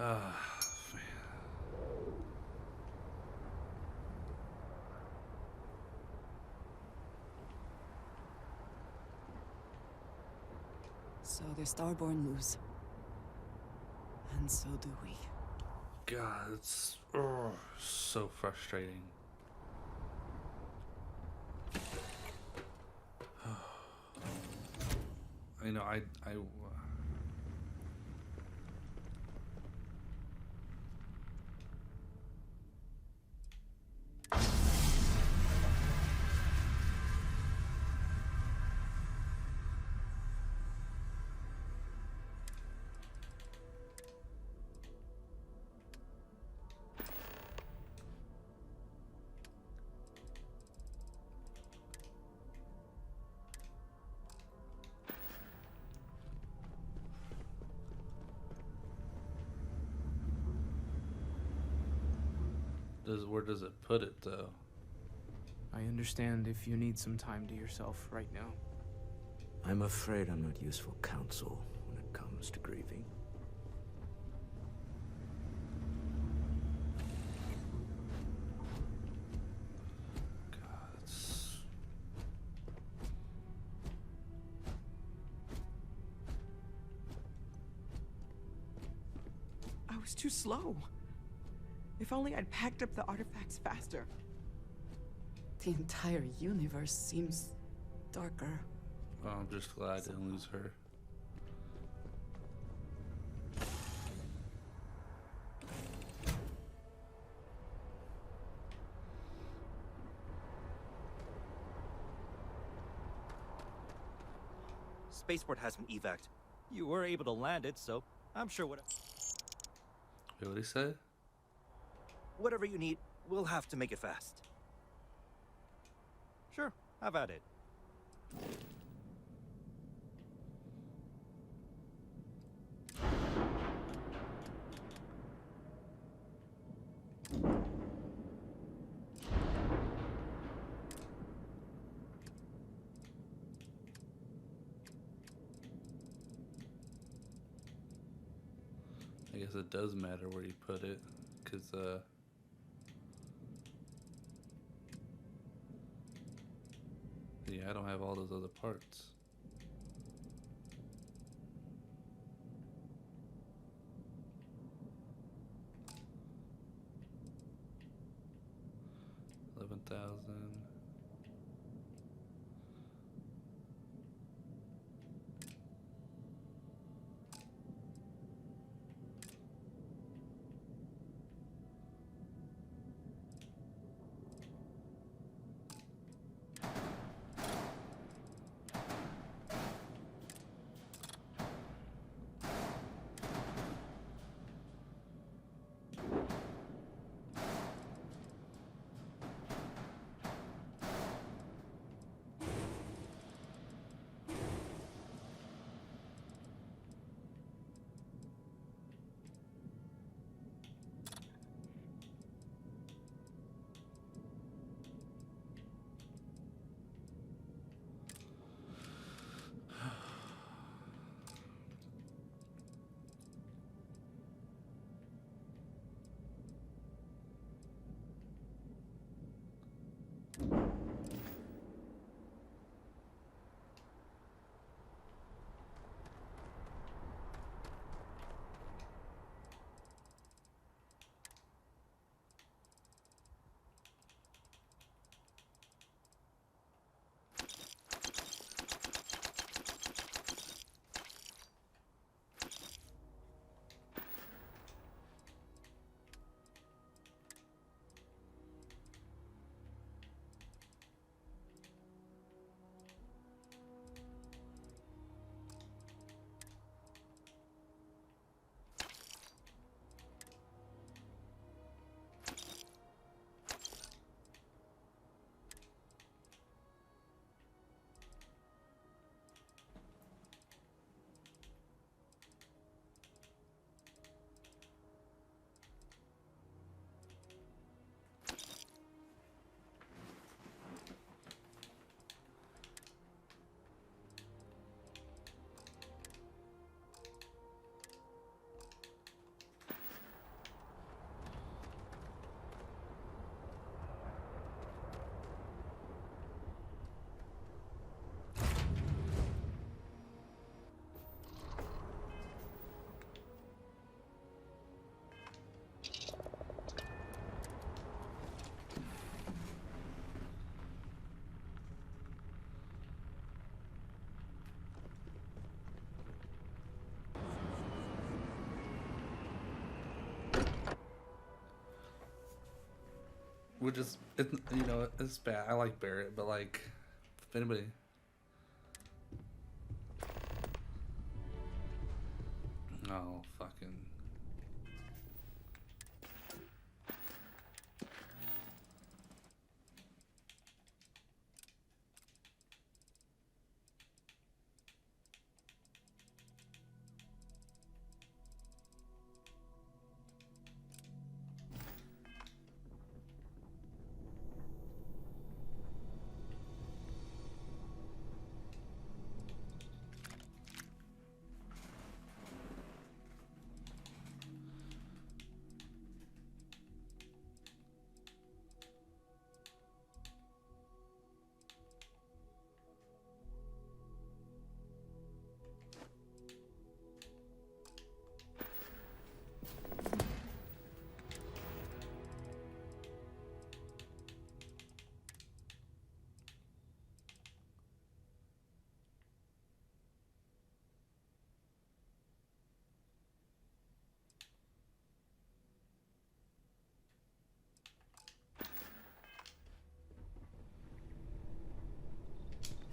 Man. So the Starborn lose. And so do we. God, it's so frustrating. You know, I where does it put it though? I understand if you need some time to yourself right now. I'm afraid I'm not useful counsel when it comes to grieving. God, I was too slow. If only I'd packed up the artifacts faster. The entire universe seems darker. I'm just glad I didn't lose her. Spaceport has an evac. You were able to land it, so I'm sure Wait, what he said? whatever you need, we'll have to make it fast. Sure, have at it. I guess it does matter where you put it, because yeah, I don't have all those other parts. $11,000. Which is, it's, you know, it's bad. I like Barrett, but like, if anybody. Oh, fucking.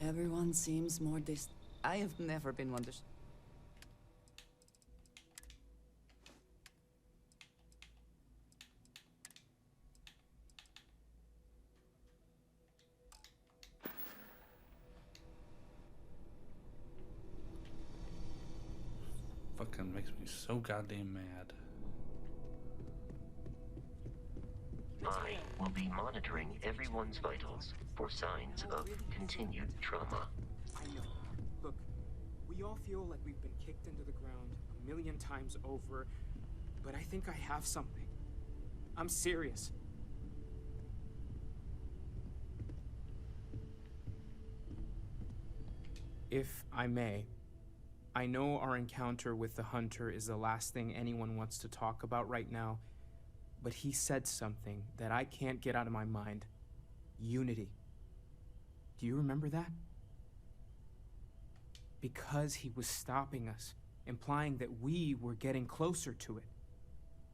Everyone seems more I have never been one to. Fucking makes me so goddamn mad. I will be monitoring everyone's vitals for signs of continued trauma. I know. Look, we all feel like we've been kicked into the ground a million times over, but I think I have something. I'm serious. If I may, I know our encounter with the Hunter is the last thing anyone wants to talk about right now, but he said something that I can't get out of my mind. Unity. Do you remember that? Because he was stopping us, implying that we were getting closer to it.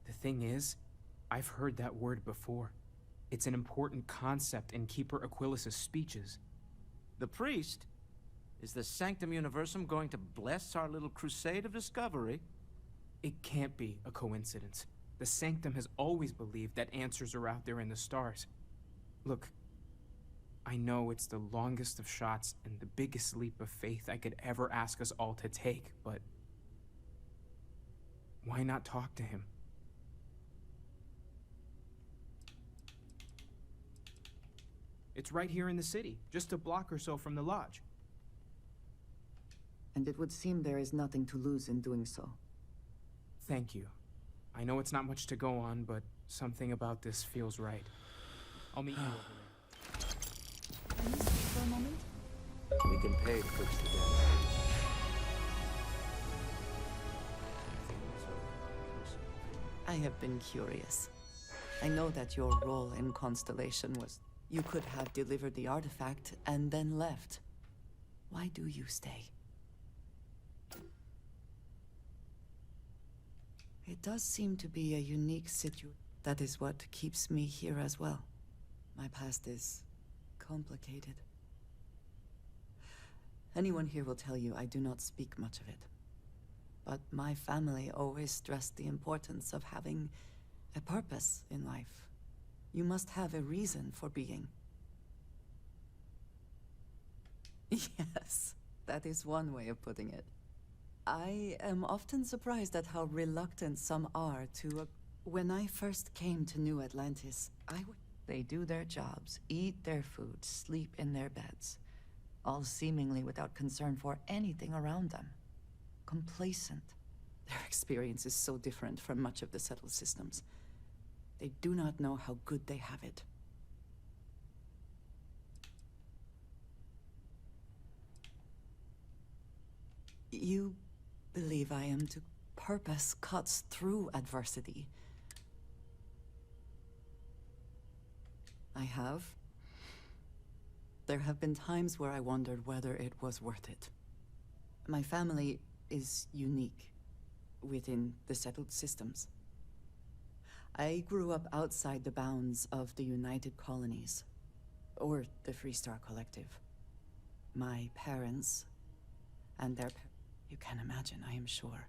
The thing is, I've heard that word before. It's an important concept in Keeper Aquilas's speeches. The priest? Is the Sanctum Universum going to bless our little crusade of discovery? It can't be a coincidence. The Sanctum has always believed that answers are out there in the stars. Look, I know it's the longest of shots and the biggest leap of faith I could ever ask us all to take, but why not talk to him? It's right here in the city, just a block or so from the lodge. And it would seem there is nothing to lose in doing so. Thank you. I know it's not much to go on, but something about this feels right. I'll meet you over there. Can you speak for a moment? We can pay cooks to death. I have been curious. I know that your role in Constellation was you could have delivered the artifact and then left. Why do you stay? It does seem to be a unique situation. That is what keeps me here as well. My past is complicated. Anyone here will tell you I do not speak much of it. But my family always stressed the importance of having a purpose in life. You must have a reason for being. Yes, that is one way of putting it. I am often surprised at how reluctant some are to... When I first came to New Atlantis, they do their jobs, eat their food, sleep in their beds, all seemingly without concern for anything around them. Complacent. Their experience is so different from much of the settled systems. They do not know how good they have it. You believe I am to... Purpose cuts through adversity. I have. There have been times where I wondered whether it was worth it. My family is unique within the settled systems. I grew up outside the bounds of the United Colonies, or the Freestar Collective. My parents and their you can imagine, I am sure.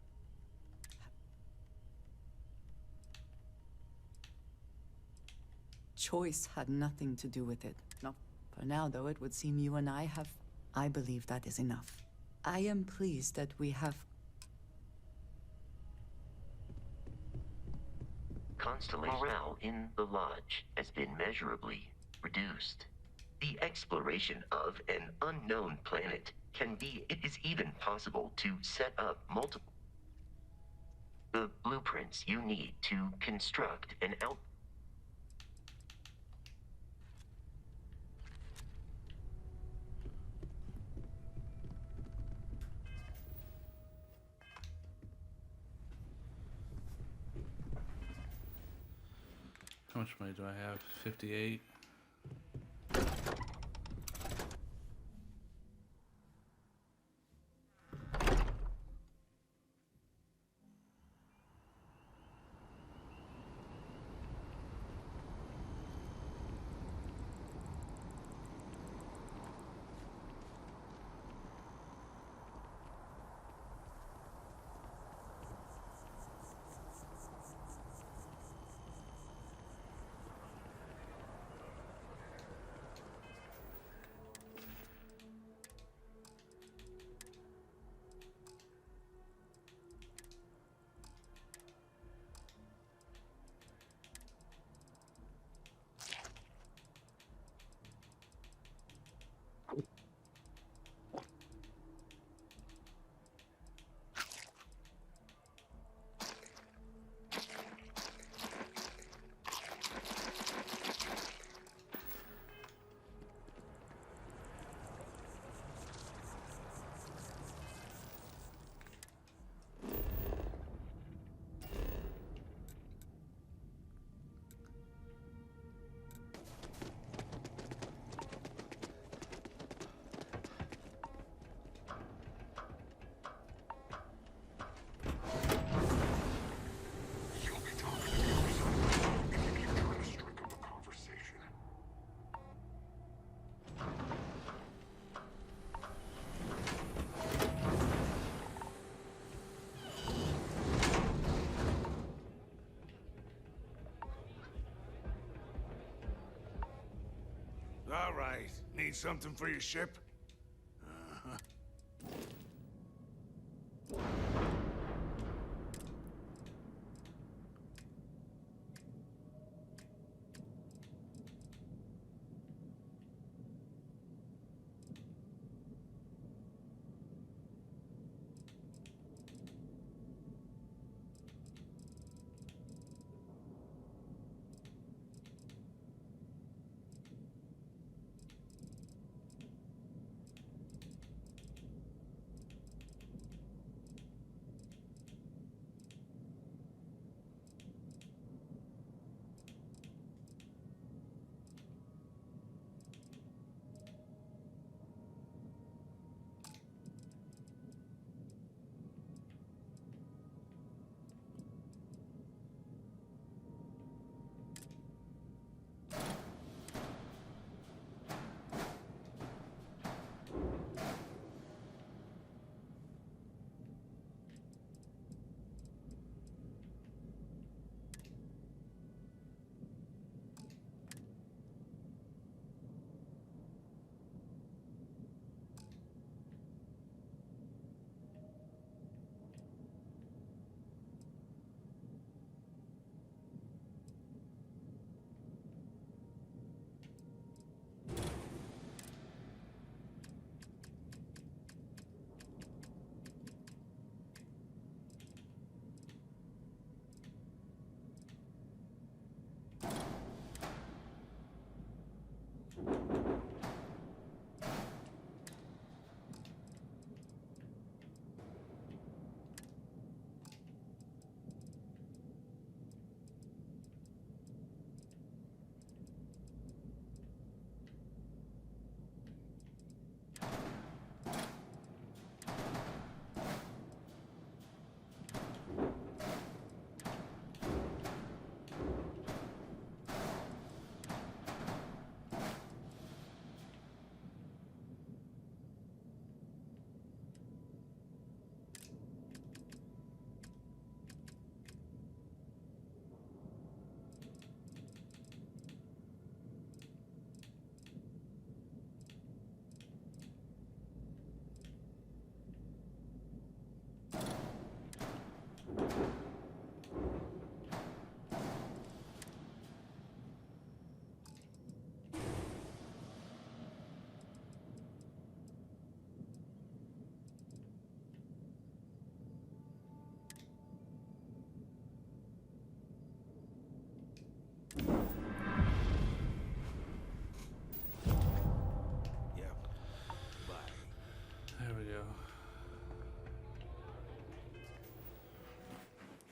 Choice had nothing to do with it. No. For now, though, it would seem you and I have... I believe that is enough. I am pleased that we have... Constellation morale in the Lodge has been measurably reduced. The exploration of an unknown planet can be... It is even possible to set up multiple... the blueprints you need to construct an out... How much money do I have? 58. All right. Need something for your ship?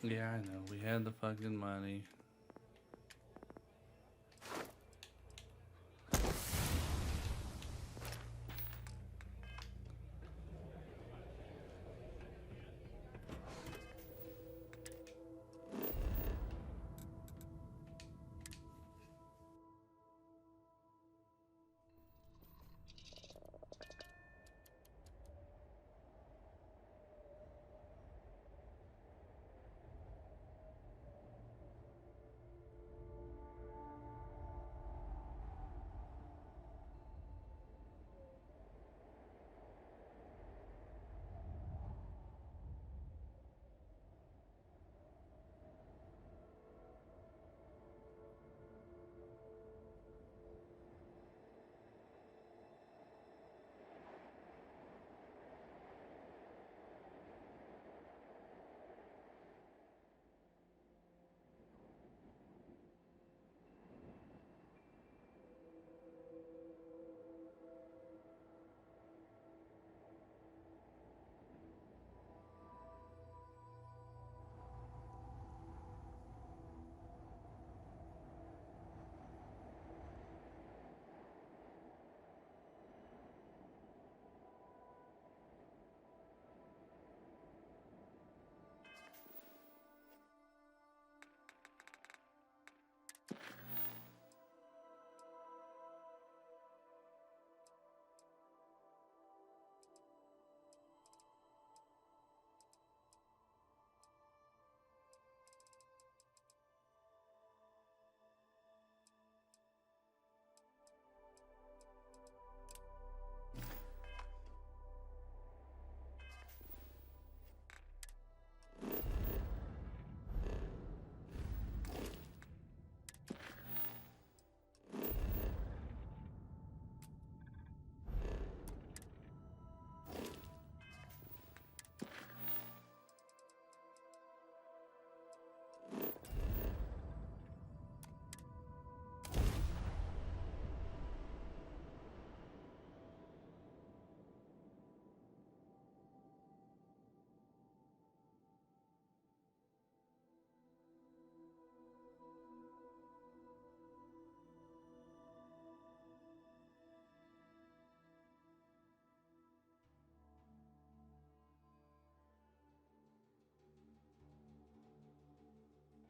Yeah, I know. We had the fucking money.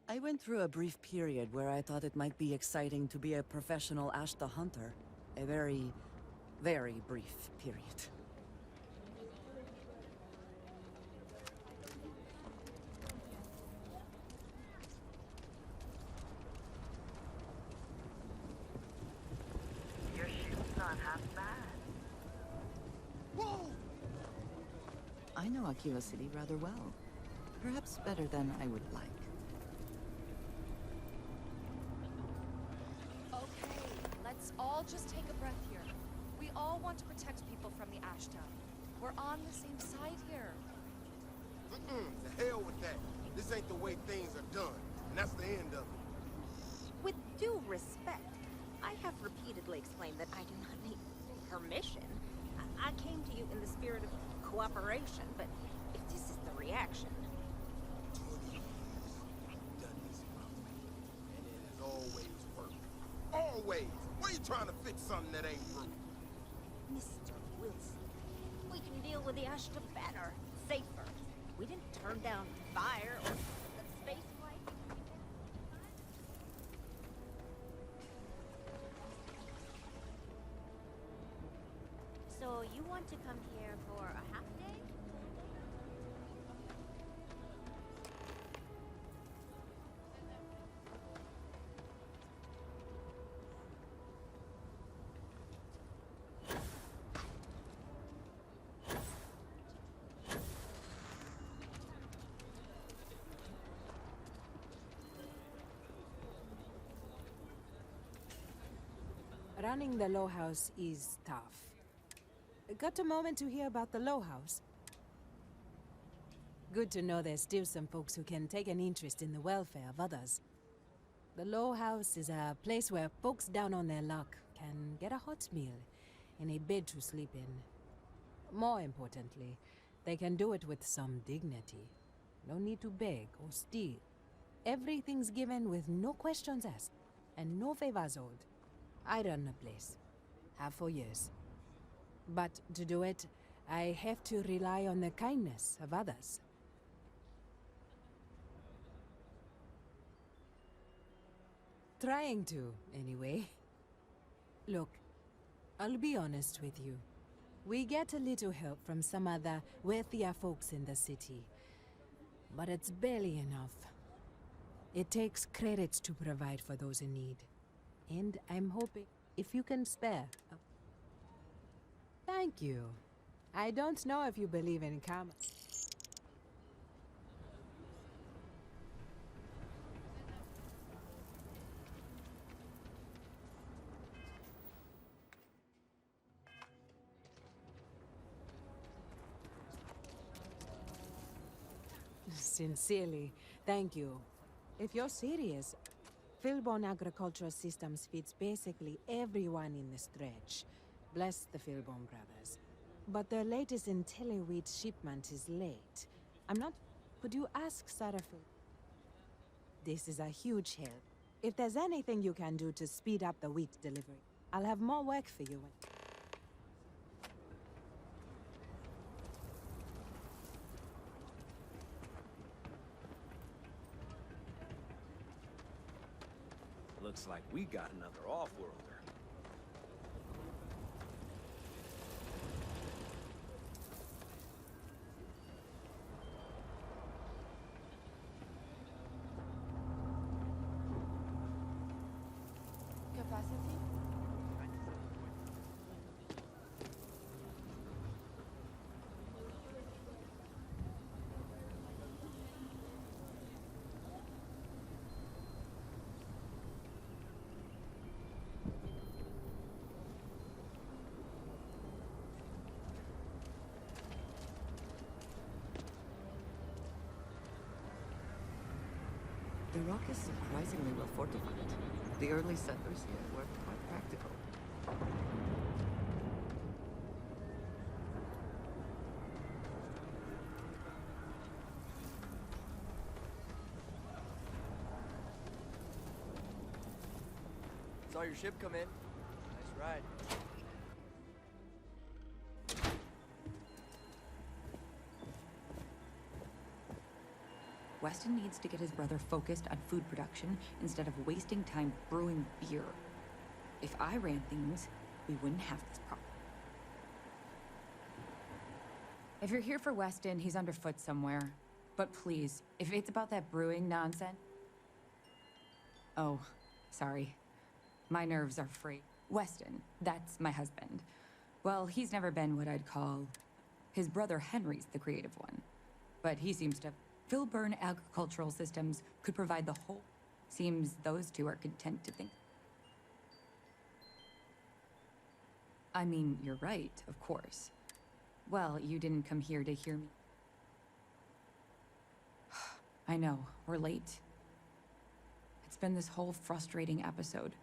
I went through a brief period where I thought it might be exciting to be a professional Ash the Hunter. A very, very brief period. Your shoot's not half bad. Whoa! I know Akiva City rather well. Perhaps better than I would like. Okay, let's all just take a breath here. We all want to protect people from the Ashtown. We're on the same side here. The hell with that. This ain't the way things are done. And that's the end of it. With due respect, I have repeatedly explained that I do not need permission. I came to you in the spirit of cooperation, but if this is the reaction... 20 years. I've done this my way. And it has always worked. Always! Why you trying to fix something that ain't broke? Mr. Wilson, we can deal with the Ashta better, safer. We didn't turn down fire or the space flight. So you want to come here for a half day? Running the Low House is tough. Got a moment to hear about the Low House? Good to know there's still some folks who can take an interest in the welfare of others. The Low House is a place where folks down on their luck can get a hot meal and a bed to sleep in. More importantly, they can do it with some dignity. No need to beg or steal. Everything's given with no questions asked, and no favors owed. I run the place. Have for years. But to do it, I have to rely on the kindness of others. Trying to, anyway. Look, I'll be honest with you. We get a little help from some other wealthier folks in the city. But it's barely enough. It takes credits to provide for those in need. And I'm hoping if you can spare. Thank you. I don't know if you believe in karma. Sincerely, thank you. If you're serious, Philbone Agricultural Systems feeds basically everyone in the stretch. Bless the Philbone brothers. But their latest IntelliWheat shipment is late. I'm not... Could you ask Starfield? This is a huge help. If there's anything you can do to speed up the wheat delivery, I'll have more work for you. Looks like we got another off-worlder. Capacity? The rock is surprisingly well fortified. The early settlers here were quite practical. Saw your ship come in. Nice ride. Weston needs to get his brother focused on food production instead of wasting time brewing beer. If I ran things, we wouldn't have this problem. If you're here for Weston, he's underfoot somewhere. But please, if it's about that brewing nonsense... Oh, sorry. My nerves are free. Weston, that's my husband. Well, he's never been what I'd call... His brother Henry's the creative one. But he seems to... Philbone Agricultural Systems could provide the whole... Seems those two are content to think... I mean, you're right, of course. Well, you didn't come here to hear me. I know, we're late. It's been this whole frustrating episode.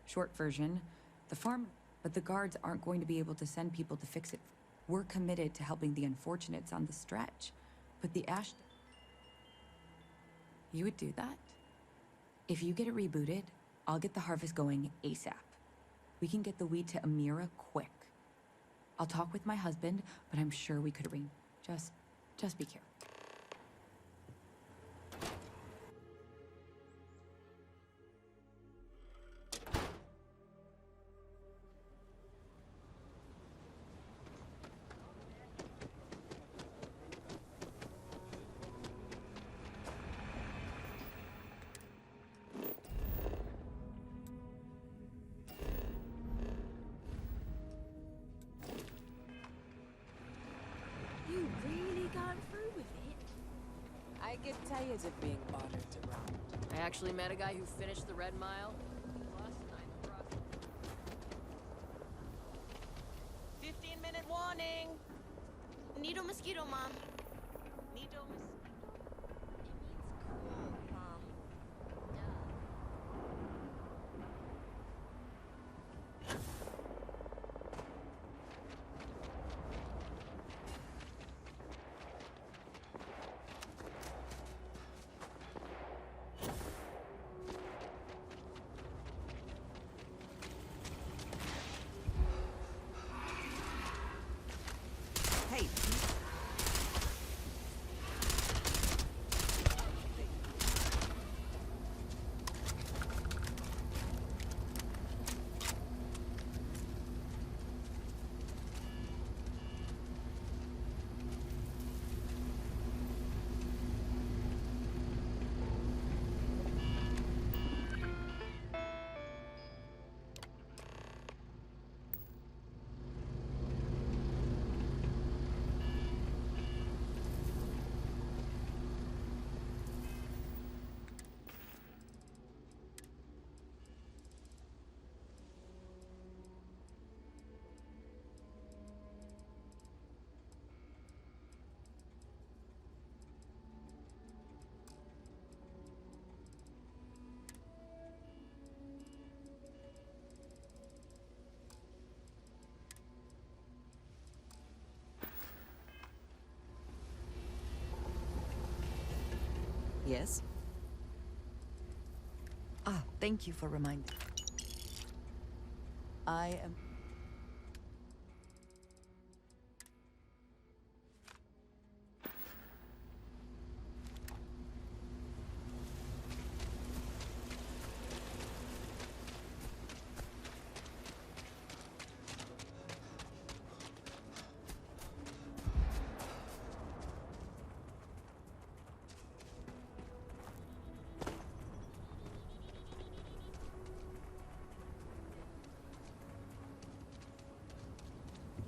Short version, the farm... But the guards aren't going to be able to send people to fix it. We're committed to helping the unfortunates on the stretch. But the ash... You would do that? If you get it rebooted, I'll get the harvest going ASAP. We can get the wheat to Amira quick. I'll talk with my husband, but I'm sure we could arrange. Just be careful. You really got through with it? I get tired of being ordered around. I actually met a guy who finished the Red Mile. 15-minute warning! Nido mosquito, Mom. Nido mosquito. It means crawl, Mom. Yes? Ah, thank you for reminding. I am...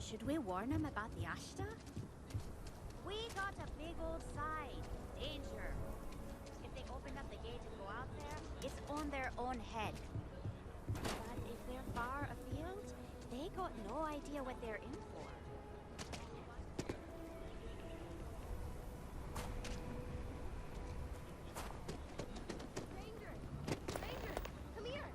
Should we warn them about the Ashta? We got a big old sign. Danger. If they open up the gate and go out there, it's on their own head. But if they're far afield, they got no idea what they're in for. Come here!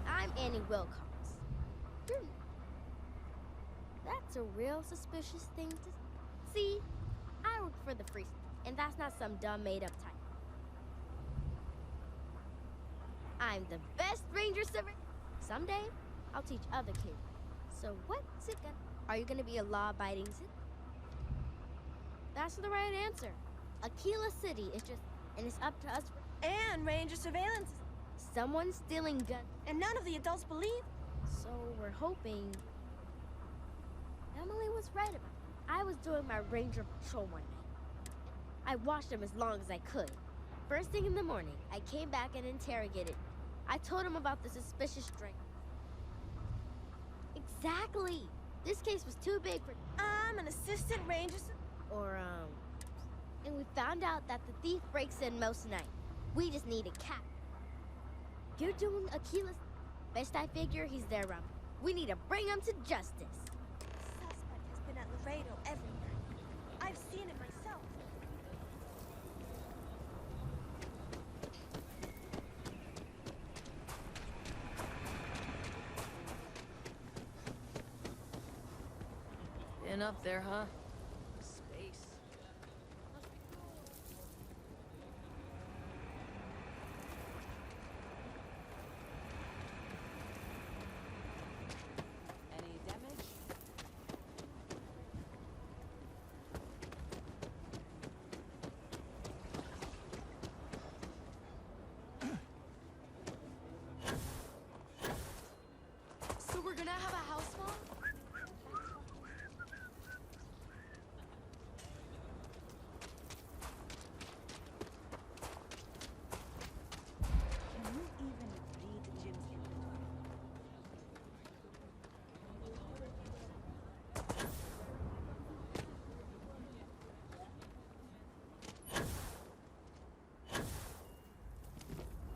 I'm Annie Wilcox. That's a real suspicious thing to see. I work for the Free, and that's not some dumb made-up type. I'm the best ranger surveyor. Someday, I'll teach other kids. So what's it gonna? Are you gonna be a law-abiding citizen? That's the right answer. Aquila City is just, and it's up to us. And ranger surveillance. Someone's stealing guns. And none of the adults believe. So we're hoping Emily was right about it. I was doing my ranger patrol one night. I watched them as long as I could. First thing in the morning, I came back and interrogated. I told him about the suspicious drink. Exactly. This case was too big for... I'm an assistant ranger... And we found out that the thief breaks in most nights. We just need a cap. You're doing Aquila's... Best I figure he's there around. We need to bring him to justice. The suspect has been at Laredo every night. I've seen it myself. Been up there, huh? Space. Any damage? So we're gonna have a house fall? Can you even read Jim's inventory?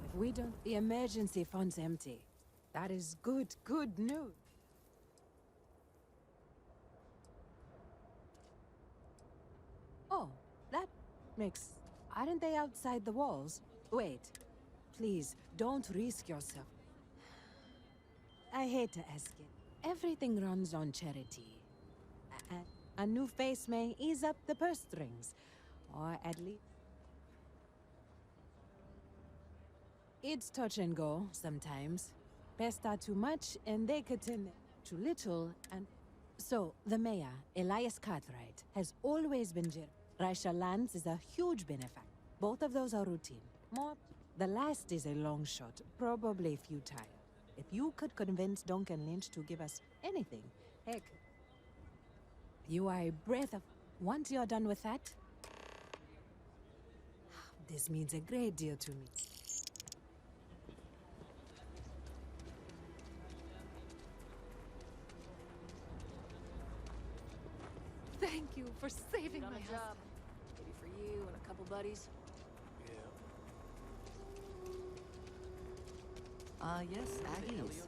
If we don't... The emergency fund's empty. That is good news. Oh, that makes... Aren't they outside the walls? Wait. Please, don't risk yourself. I hate to ask it. Everything runs on charity. A new face may ease up the purse strings. Or at least... It's touch and go, sometimes. Pest are too much, and they could turn too little, and... So, the mayor, Elias Cartwright, has always been Raisha Lands is a huge benefactor. Both of those are routine. More... The last is a long shot, probably futile. If you could convince Duncan Lynch to give us anything, heck... You are a breath of... Once you're done with that... This means a great deal to me. Thank you for saving Done my a husband. job. Maybe for you and a couple buddies. Yes, Aggies.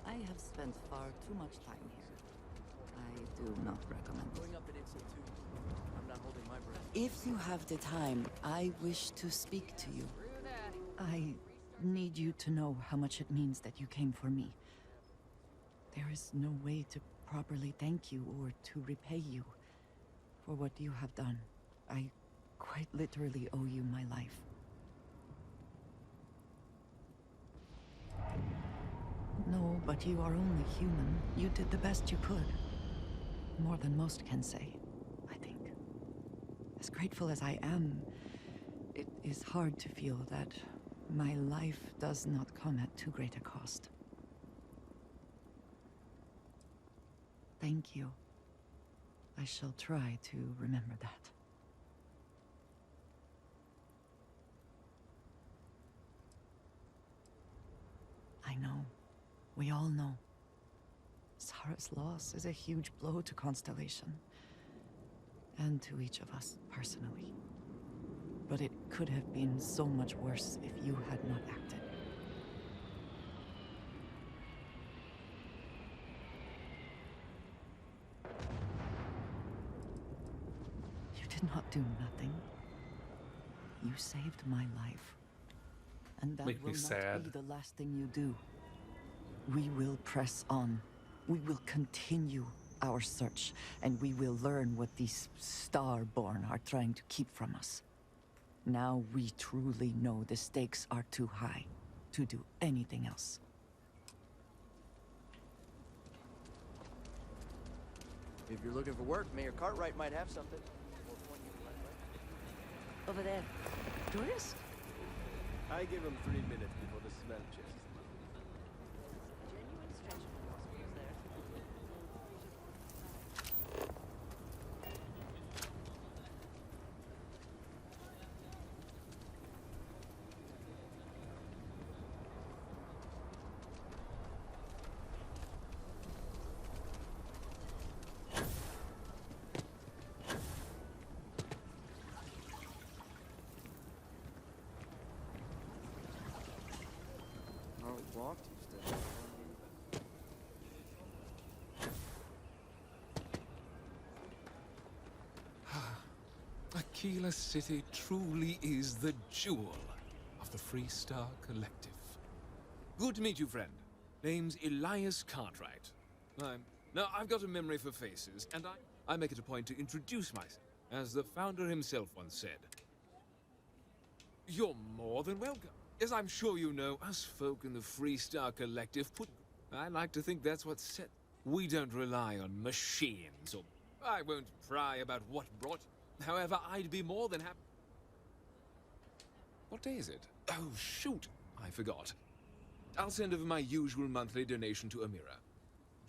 I have spent far too much time here. I do not recommend it. Going up an instant too. I'm not holding my breath. If you have the time, I wish to speak to you. Screw that. I need you to know how much it means that you came for me. There is no way to properly thank you or to repay you for what you have done. I quite literally owe you my life. No, but you are only human. You did the best you could. More than most can say, I think. As grateful as I am, it is hard to feel that my life does not come at too great a cost. Thank you. I shall try to remember that. I know. We all know. Sarah's loss is a huge blow to Constellation. And to each of us, personally. But it could have been so much worse if you had not acted. You did not do nothing. You saved my life. And that Make me will not sad. be the last thing you do. We will press on. We will continue our search, and we will learn what these Starborn are trying to keep from us. Now we truly know the stakes are too high to do anything else. If you're looking for work, Mayor Cartwright might have something. Over there. Tourist? I give him 3 minutes before the smell chases him. Blocked instead. Aquila City truly is the jewel of the Free Star Collective. Good to meet you, friend. Name's Elias Cartwright. Now, I've got a memory for faces, and I make it a point to introduce myself, as the founder himself once said. You're more than welcome. As I'm sure you know, us folk in the Free Star Collective I like to think that's what's set. We don't rely on machines, or I won't pry about what brought. However, I'd be more than happy. What day is it? Oh, shoot! I forgot. I'll send over my usual monthly donation to Amira.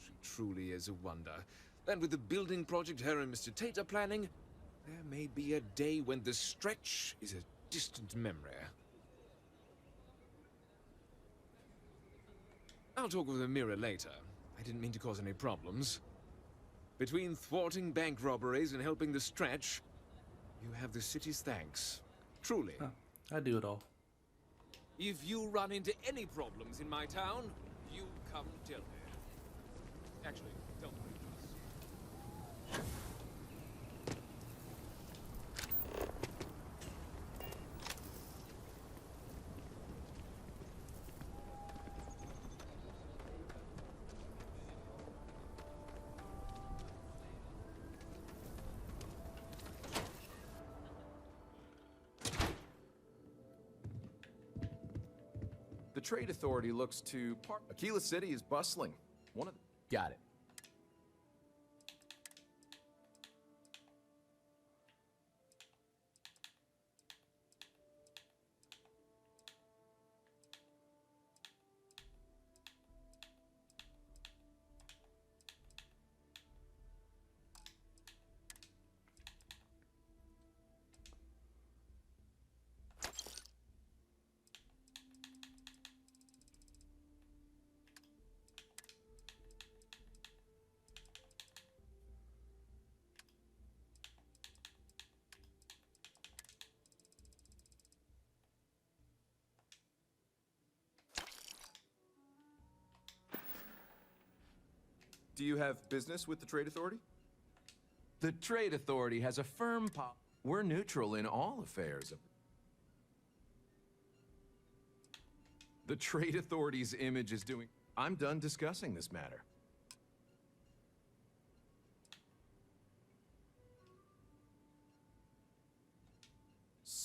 She truly is a wonder. And with the building project her and Mr. Tate are planning, there may be a day when the stretch is a distant memory. I'll talk with Amira later. I didn't mean to cause any problems. Between thwarting bank robberies and helping the stretch, you have the city's thanks. Truly. Huh. I do it all. If you run into any problems in my town, you come tell me. Actually, don't worry. The Trade Authority looks to Aquila City is bustling. One of the... Got it. Do you have business with the Trade Authority? The Trade Authority has a firm We're neutral in all affairs. The Trade Authority's image is doing... I'm done discussing this matter.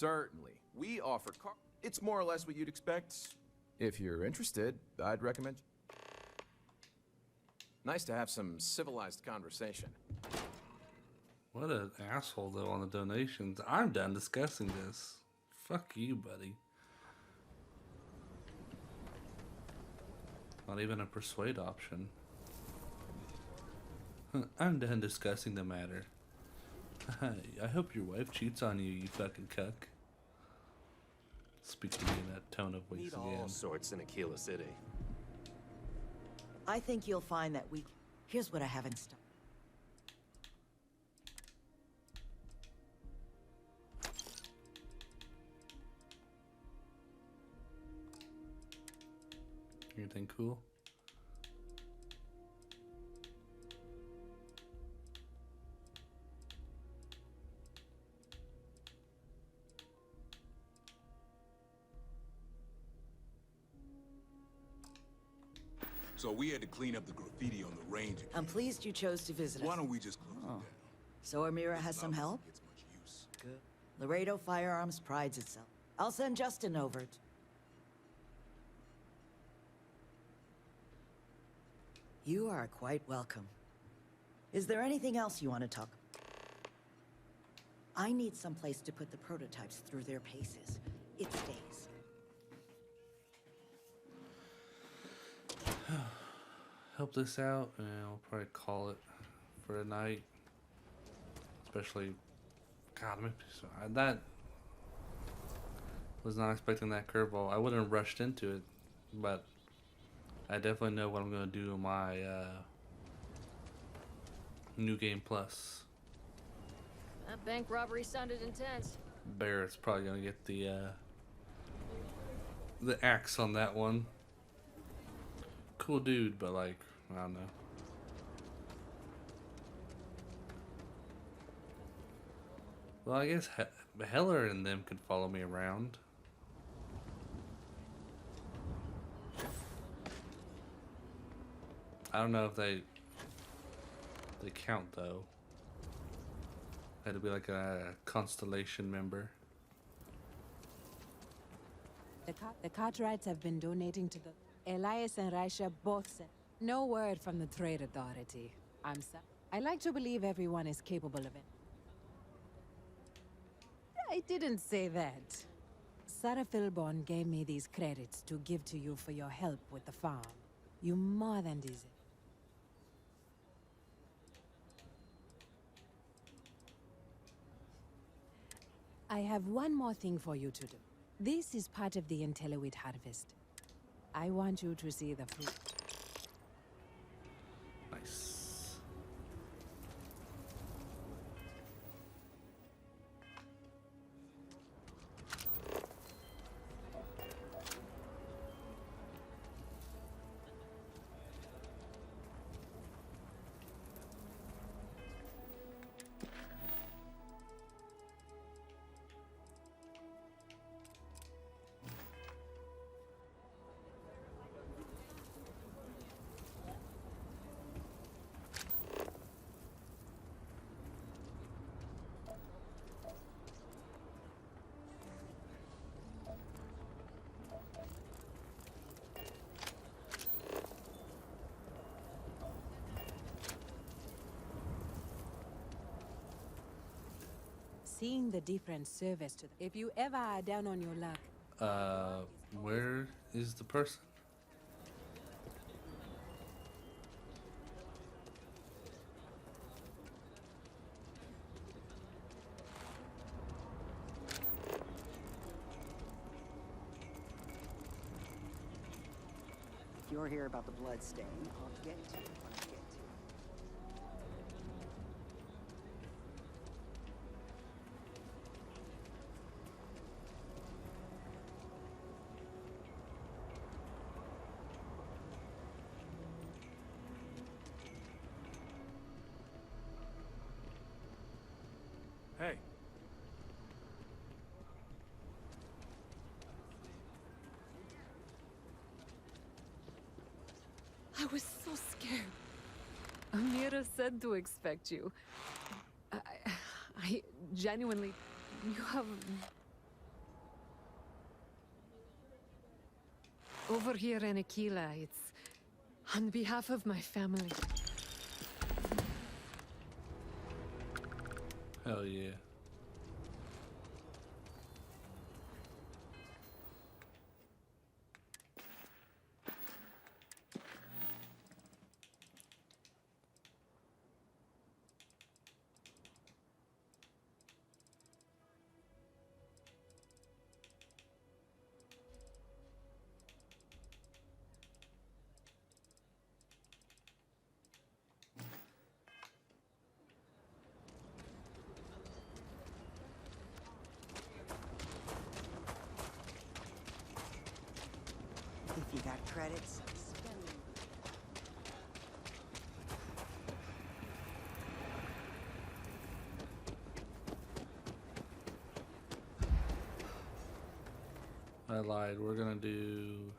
Certainly. We offer car. It's more or less what you'd expect. If you're interested, I'd recommend. Nice to have some civilized conversation. What an asshole, though, on the donations. I'm done discussing this. Fuck you, buddy. Not even a persuade option. I'm done discussing the matter. I hope your wife cheats on you, you fucking cuck. Speak to me in that tone of voice Meet again. all sorts in Aquila City. I think you'll find that we... Here's what I have in stock. Anything cool? So we had to clean up the graffiti on the range. I'm pleased you chose to visit us. Why don't we just close it down? So Amira has some help? It's much use. Good. Laredo Firearms prides itself. I'll send Justin over. You are quite welcome. Is there anything else you want to talk about? I need some place to put the prototypes through their paces. It stays. Help this out, and I'll probably call it for the night. Especially, God, that was not expecting that curveball. I wouldn't have rushed into it, but I definitely know what I'm gonna do on my New Game Plus. That bank robbery sounded intense. Barrett's probably gonna get the axe on that one. Cool dude, but like, I don't know. Well, I guess Heller and them could follow me around. I don't know if they count though. Had to be like a Constellation member. The Cartwrights have been donating to the... Elias and Raisha both said... No word from the Trade Authority. I'm sorry. I like to believe everyone is capable of it. I didn't say that. Sarah Philborn gave me these credits to give to you for your help with the farm. You more than deserve. I have one more thing for you to do. This is part of the Intellowit harvest. I want you to see the fruit. Nice. Seeing the different service to them. If you ever are down on your luck. Where is the person? If you're here about the blood stain, I'll get to it when I get to it. Hey. I was so scared. Amira said to expect you. I genuinely... You have Over here in Aquila, it's on behalf of my family. Hell yeah. If you got credits, spend them. I lied. We're gonna do.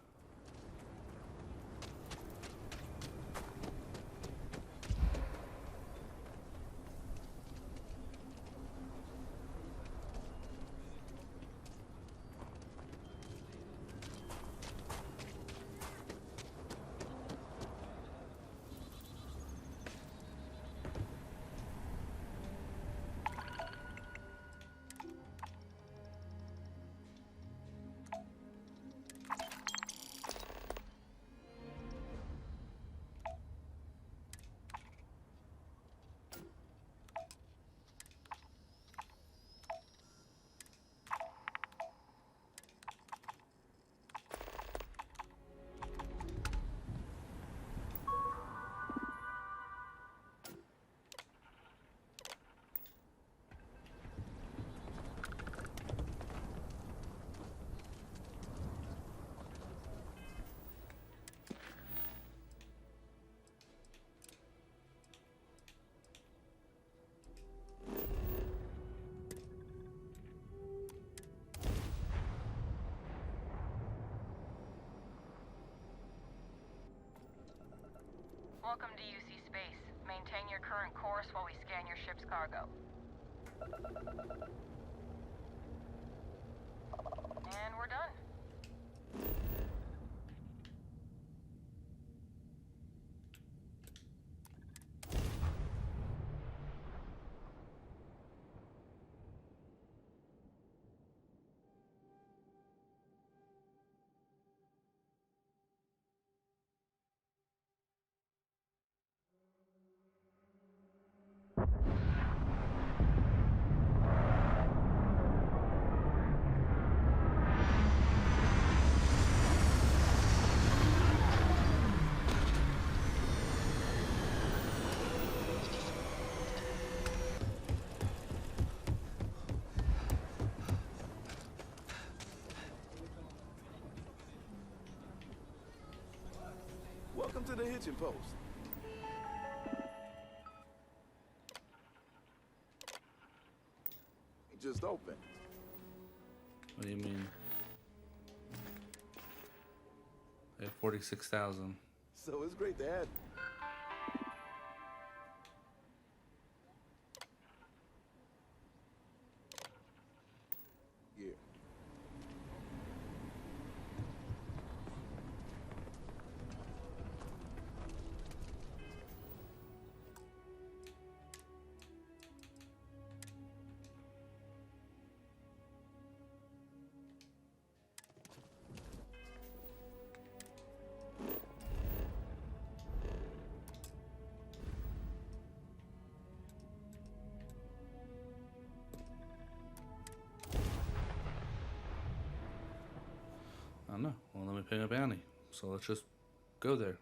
Welcome to UC Space. Maintain your current course while we scan your ship's cargo. And we're done. Welcome to the hitching post. It just opened. What do you mean? I have 46,000. So it's great to have you. Yeah. I don't know. Well, let me pay a bounty. So let's just go there.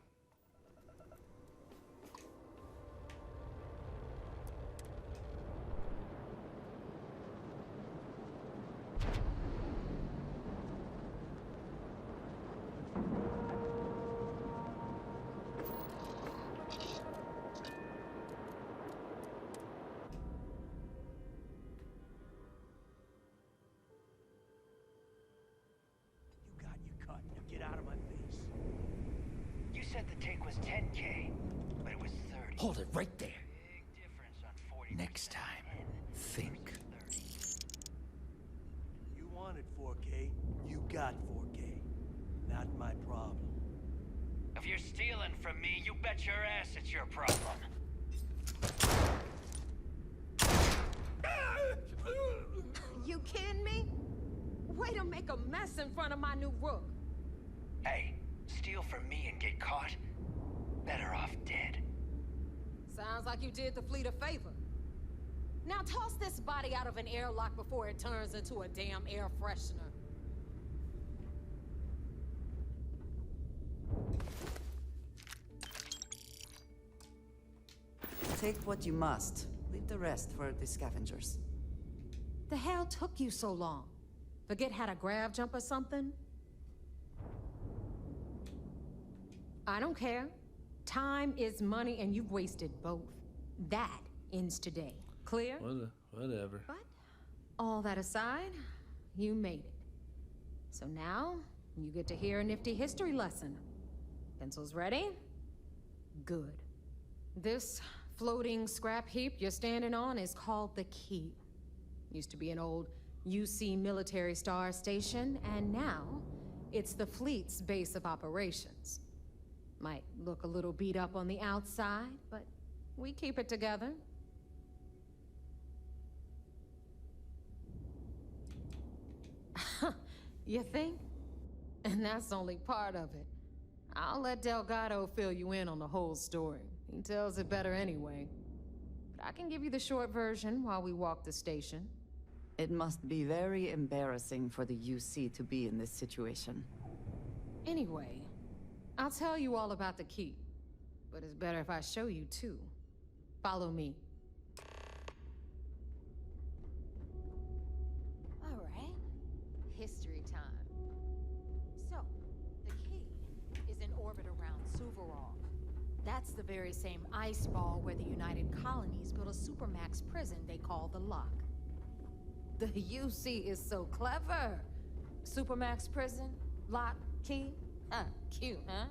Get out of my face. You said the take was 10K, but it was 30. Hold it right there. Big difference on 40%. Next time, think. You wanted 4K, you got 4K. Not my problem. If you're stealing from me, you bet your ass it's your problem. You kidding me? Way to make a mess in front of my new rook. Hey, steal from me and get caught? Better off dead. Sounds like you did the fleet a favor. Now toss this body out of an airlock before it turns into a damn air freshener. Take what you must. Leave the rest for the scavengers. The hell took you so long? Forget how to grav jump or something? I don't care. Time is money and you've wasted both. That ends today. Clear? Whatever. But all that aside, you made it. So now, you get to hear a nifty history lesson. Pencils ready? Good. This floating scrap heap you're standing on is called the Key. Used to be an old UC military star station, and now it's the fleet's base of operations. Might look a little beat up on the outside, but we keep it together. You think? And that's only part of it. I'll let Delgado fill you in on the whole story. He tells it better anyway. But I can give you the short version while we walk the station. It must be very embarrassing for the UC to be in this situation. Anyway, I'll tell you all about the Key. But it's better if I show you too. Follow me. All right. History time. So, the Key is in orbit around Suvorov. That's the very same ice ball where the United Colonies built a supermax prison they call the Lock. The UC is so clever. Supermax prison, Lock, Key. Cute, huh?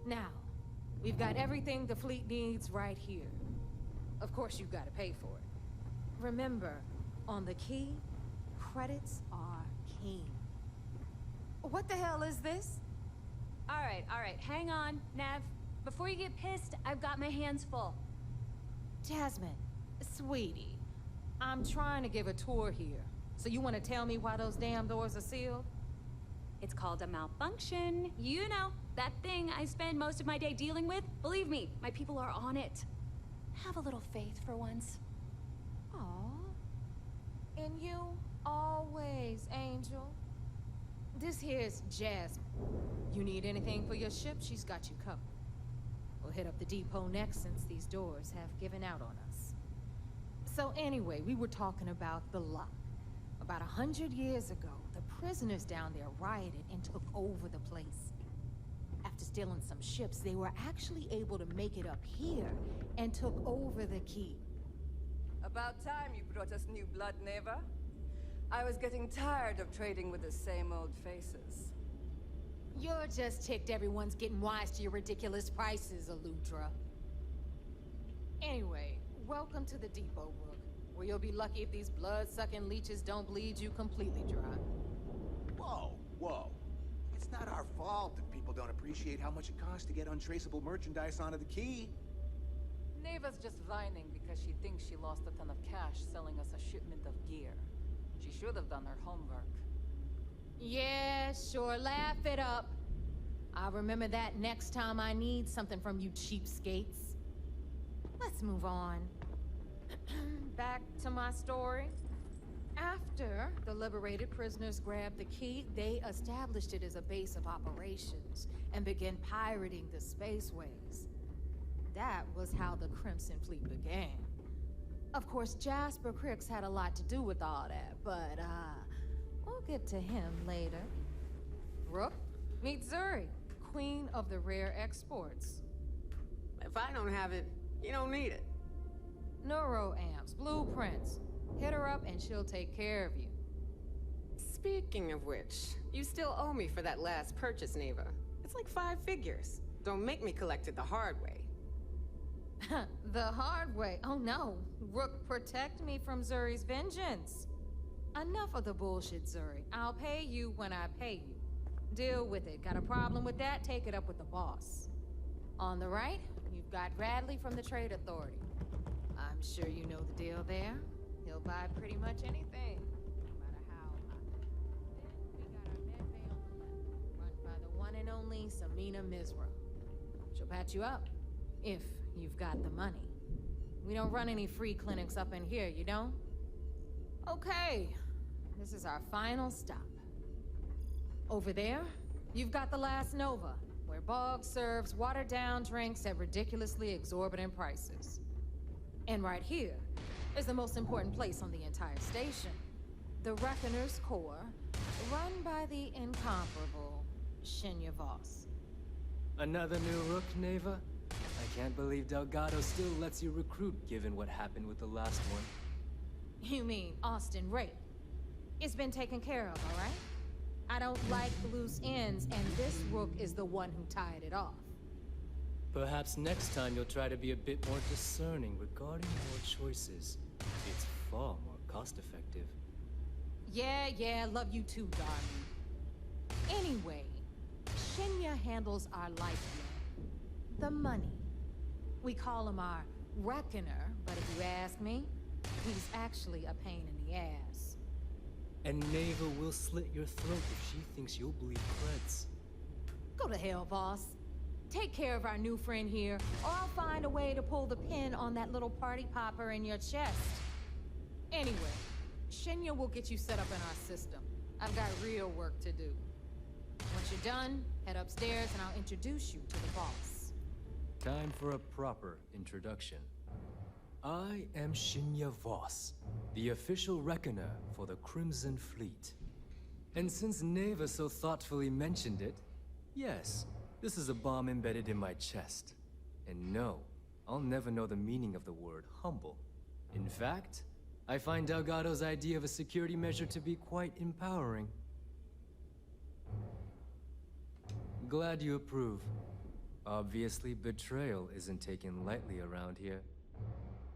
Now, we've got everything the fleet needs right here. Of course, you've got to pay for it. Remember, on the Key, credits are king. What the hell is this? All right, hang on, Nev. Before you get pissed, I've got my hands full. Jasmine, sweetie, I'm trying to give a tour here. So you want to tell me why those damn doors are sealed? It's called a malfunction. You know, that thing I spend most of my day dealing with. Believe me, my people are on it. Have a little faith for once. Aw. And you, always, Angel. This here's Jasmine. You need anything for your ship, she's got you covered. We'll hit up the depot next since these doors have given out on us. So anyway, we were talking about the Lock. About 100 years ago, the prisoners down there rioted and took over the place. After stealing some ships, they were actually able to make it up here and took over the Key. About time you brought us new blood, Neva. I was getting tired of trading with the same old faces. You're just ticked everyone's getting wise to your ridiculous prices, Aludra. Anyway, welcome to the depot, Rook, where you'll be lucky if these blood-sucking leeches don't bleed you completely dry. Whoa, whoa. It's not our fault if people don't appreciate how much it costs to get untraceable merchandise onto the Key. Neva's just whining because she thinks she lost a ton of cash selling us a shipment of gear. She should have done her homework. Yeah, sure, laugh it up. I'll remember that next time I need something from you cheapskates. Let's move on. Back to my story. After the liberated prisoners grabbed the Key, they established it as a base of operations and began pirating the spaceways. That was how the Crimson Fleet began. Of course, Jasper Cricks had a lot to do with all that, but, we'll get to him later. Rook, meet Zuri, queen of the rare exports. If I don't have it, you don't need it. Neuroamps, blueprints, Hit her up and she'll take care of you. Speaking of which, you still owe me for that last purchase, Neva. It's like 5 figures. Don't make me collect it the hard way. The hard way? Oh no. Rook, protect me from Zuri's vengeance. Enough of the bullshit, Zuri. I'll pay you when I pay you. Deal with it. Got a problem with that? Take it up with the boss. On the right, you've got Bradley from the Trade Authority. I'm sure you know the deal there. He'll buy pretty much anything, no matter how high. Then we got our med bay on the left, run by the one and only Samina Misra. She'll patch you up, if you've got the money. We don't run any free clinics up in here, you don't? Okay, this is our final stop. Over there, you've got the Last Nova, where Bog serves watered-down drinks at ridiculously exorbitant prices. And right here is the most important place on the entire station. The Reckoner's Core, run by the incomparable Shinya Voss. Another new rook, Neva? I can't believe Delgado still lets you recruit, given what happened with the last one. You mean Austin Ray? It's been taken care of, all right? I don't like loose ends, and this rook is the one who tied it off. Perhaps next time you'll try to be a bit more discerning regarding your choices. It's far more cost-effective. Yeah, love you too, darling. Anyway, Shinya handles our lifeblood. The money. We call him our Reckoner, but if you ask me, he's actually a pain in the ass. And Neva will slit your throat if she thinks you'll bleed creds. Go to hell, boss. Take care of our new friend here, or I'll find a way to pull the pin on that little party popper in your chest. Anyway, Shinya will get you set up in our system. I've got real work to do. Once you're done, head upstairs and I'll introduce you to the boss. Time for a proper introduction. I am Shinya Voss, the official reckoner for the Crimson Fleet. And since Neva so thoughtfully mentioned it, yes, this is a bomb embedded in my chest. And no, I'll never know the meaning of the word humble. In fact, I find Delgado's idea of a security measure to be quite empowering. Glad you approve. Obviously, betrayal isn't taken lightly around here.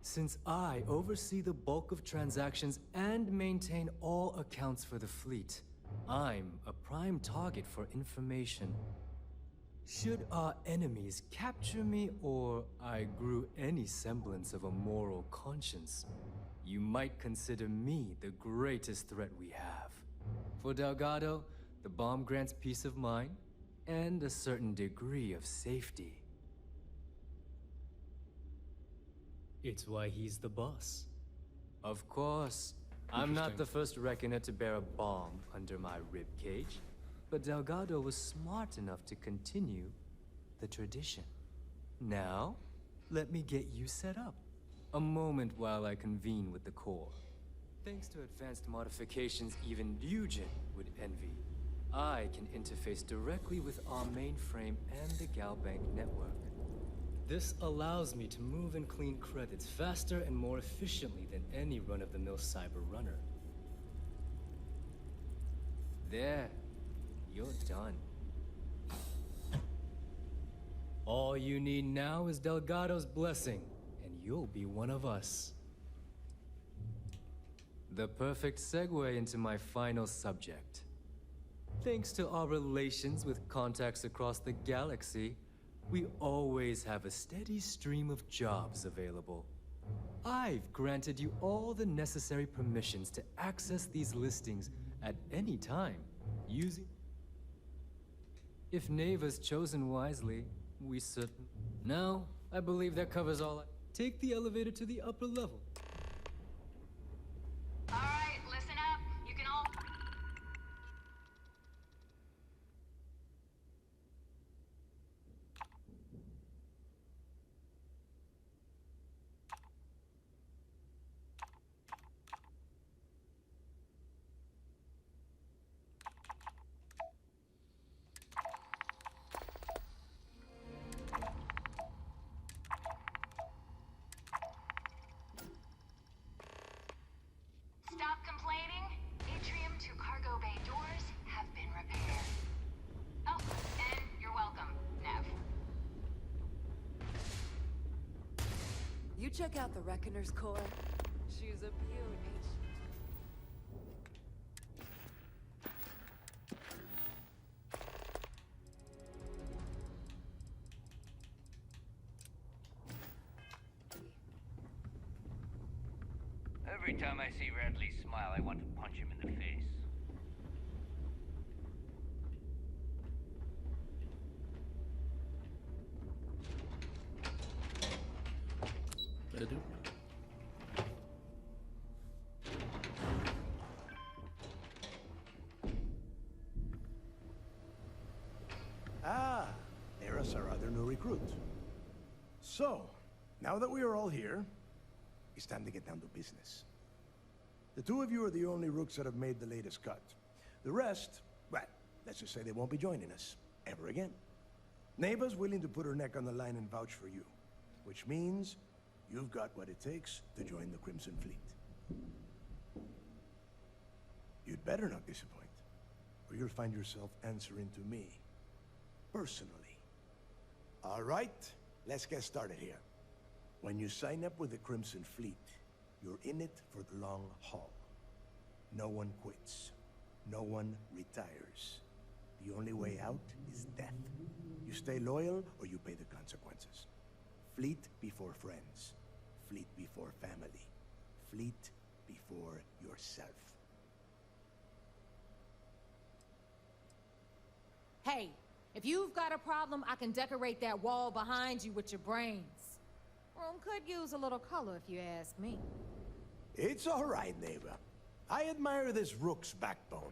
Since I oversee the bulk of transactions and maintain all accounts for the fleet, I'm a prime target for information. Should our enemies capture me, or I grew any semblance of a moral conscience, you might consider me the greatest threat we have. For Delgado, the bomb grants peace of mind and a certain degree of safety. It's why he's the boss. Of course. I'm not the first reckoner to bear a bomb under my ribcage, but Delgado was smart enough to continue the tradition. Now, let me get you set up. A moment while I convene with the core. Thanks to advanced modifications even Legion would envy, I can interface directly with our mainframe and the Galbank network. This allows me to move and clean credits faster and more efficiently than any run-of-the-mill cyber runner. There, you're done. All you need now is Delgado's blessing, and you'll be one of us. The perfect segue into my final subject. Thanks to our relations with contacts across the galaxy, we always have a steady stream of jobs available. I've granted you all the necessary permissions to access these listings at any time, using... If Neva's chosen wisely, we certain... Now, I believe that covers all. Take the elevator to the upper level. Alright, listen up. You can all... you check out the Reckoner's core? She's a beaut, ain't she? Every time I see Radley smile, I want to punch him in the face. I do. Ah, there's our other new recruit. So, now that we are all here, it's time to get down to business. The two of you are the only rooks that have made the latest cut. The rest, well, let's just say they won't be joining us ever again. Neva's willing to put her neck on the line and vouch for you, which means you've got what it takes to join the Crimson Fleet. You'd better not disappoint, or you'll find yourself answering to me, personally. All right, let's get started here. When you sign up with the Crimson Fleet, you're in it for the long haul. No one quits. No one retires. The only way out is death. You stay loyal or you pay the consequences. Fleet before friends. Fleet before family. Fleet before yourself. Hey, if you've got a problem, I can decorate that wall behind you with your brains. Room could use a little color if you ask me. It's all right, neighbor. I admire this rook's backbone.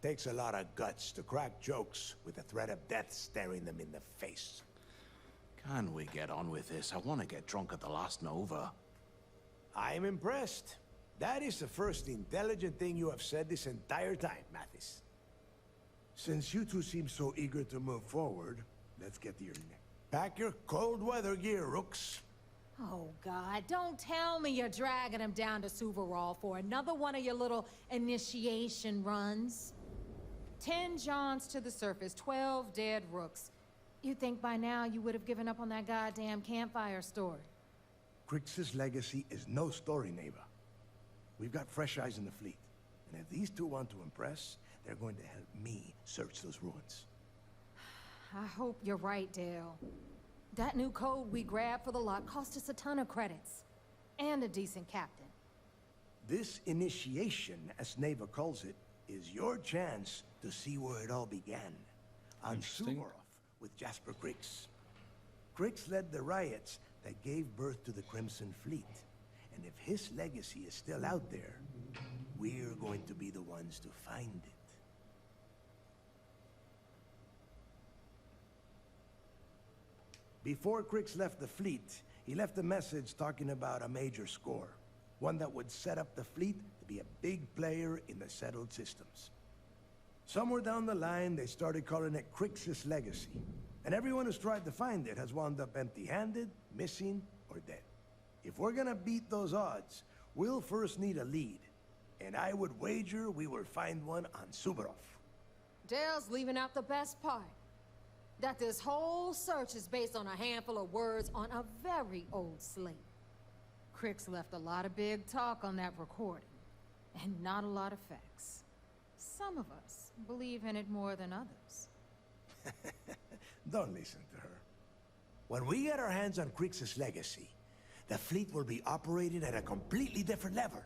Takes a lot of guts to crack jokes with the threat of death staring them in the face. Can we get on with this? I want to get drunk at the last Nova. I'm impressed. That is the first intelligent thing you have said this entire time, Mathis. Since you two seem so eager to move forward, let's get to your neck. Pack your cold weather gear, rooks. Oh, God, don't tell me you're dragging him down to Suvarol for another one of your little initiation runs. 10 Johns to the surface, 12 dead rooks. You'd think by now you would have given up on that goddamn campfire story. Crix's legacy is no story, neighbor. We've got fresh eyes in the fleet. And if these two want to impress, they're going to help me search those ruins. I hope you're right, Dale. That new code we grabbed for the lot cost us a ton of credits. And a decent captain. This initiation, as Neva calls it, is your chance to see where it all began. On Suvorov with Jasper Crix. Crix led the riots that gave birth to the Crimson Fleet. And if his legacy is still out there, we're going to be the ones to find it. Before Crix left the fleet, he left a message talking about a major score. One that would set up the fleet to be a big player in the settled systems. Somewhere down the line, they started calling it Crix's legacy. And everyone who's tried to find it has wound up empty-handed, missing, or dead. If we're gonna beat those odds, we'll first need a lead. And I would wager we will find one on Suvorov. Dale's leaving out the best part. That this whole search is based on a handful of words on a very old slate. Crix left a lot of big talk on that recording, and not a lot of facts. Some of us believe in it more than others. Don't listen to her. When we get our hands on Crix's legacy, the fleet will be operated at a completely different level.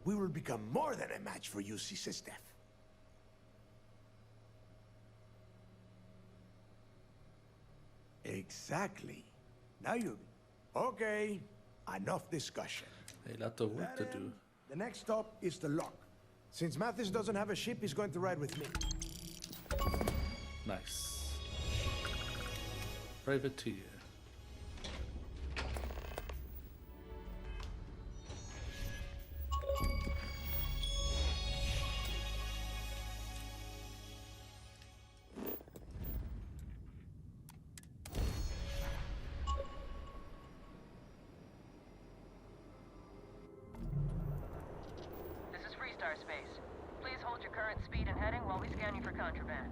We will become more than a match for UC System. Exactly. Now you... Okay, enough discussion. A lot of work to do. The next stop is the lock. Since Mathis doesn't have a ship, he's going to ride with me. Nice. Privateer. Space. Please hold your current speed and heading while we scan you for contraband.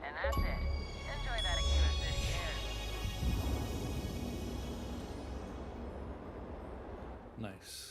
And that's it. Enjoy that, Aquila. Nice.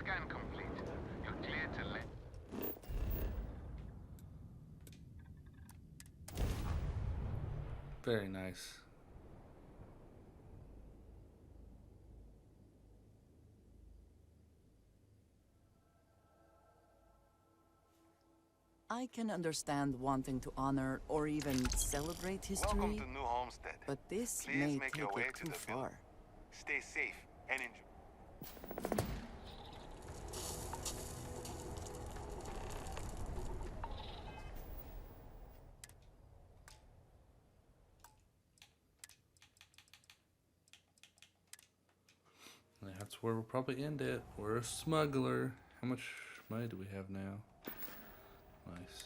Scan complete. You're cleared to let. Very nice. I can understand wanting to honor or even celebrate history, Welcome to New Homestead. but this Please may make take your way it to too the far. building. Stay safe and enjoy. That's where we'll probably end it. We're a smuggler. How much money do we have now? Nice.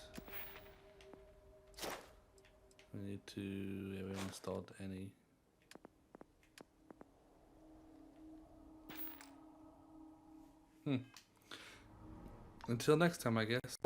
We need to... yeah, we haven't installed any. Until next time, I guess.